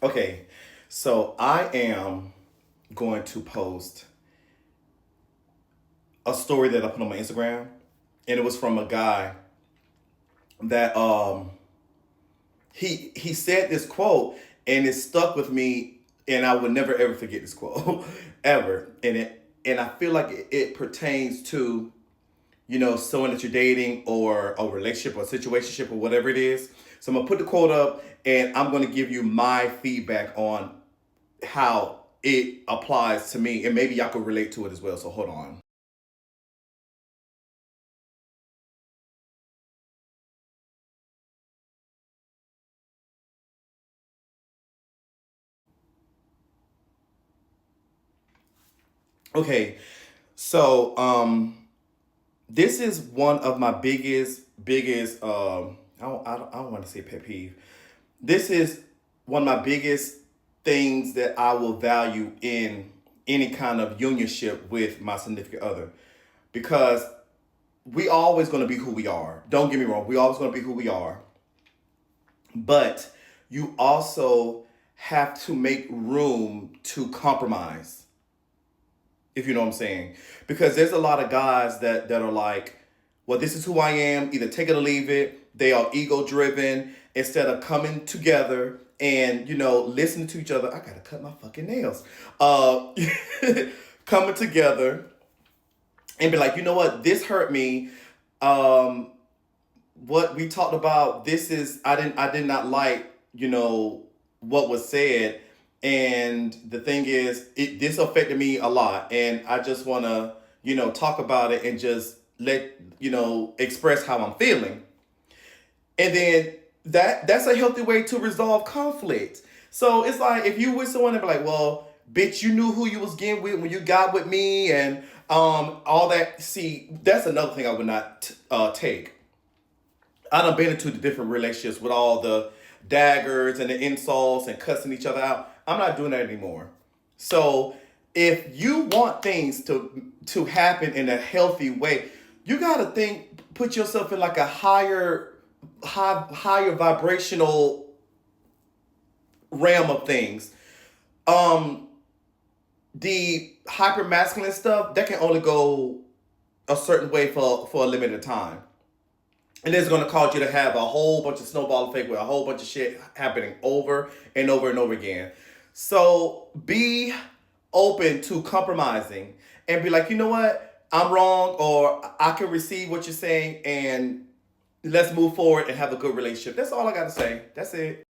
Okay, so I am going to post a story that I put on my Instagram, and it was from a guy that he said this quote, and it stuck with me, and I would never ever forget this quote ever. And I feel like it pertains to someone that you're dating or a relationship or a situationship or whatever it is. So I'm gonna put the quote up, and I'm gonna give you my feedback on how it applies to me, and maybe y'all could relate to it as well. So hold on. Okay, so this is one of my biggest I don't want to say pet peeve. This is one of my biggest things that I will value in any kind of unionship with my significant other, because we always going to be who we are. Don't get me wrong, we always going to be who we are, but you also have to make room to compromise, if you know what I'm saying. Because there's a lot of guys that are like, well, this is who I am, either take it or leave it. They are ego driven instead of coming together and, listening to each other. I gotta cut my fucking nails. Coming together and be like, you know what, this hurt me. Um, what we talked about, this is I did not like, what was said. And the thing is, this affected me a lot, and I just want to talk about it and just let express how I'm feeling. And then that's a healthy way to resolve conflict. So it's like, if you with someone and be like, well, bitch, you knew who you was getting with when you got with me, and all that. See, that's another thing I would not take. I done been into the different relationships with all the daggers and the insults and cussing each other out. I'm not doing that anymore. So if you want things to happen in a healthy way, you gotta put yourself in like a higher vibrational realm of things. Um, the hyper masculine stuff that can only go a certain way for a limited time. And it's going to cause you to have a whole bunch of snowball effect with a whole bunch of shit happening over and over and over again. So be open to compromising and be like, you know what, I'm wrong, or I can receive what you're saying, and let's move forward and have a good relationship. That's all I got to say. That's it.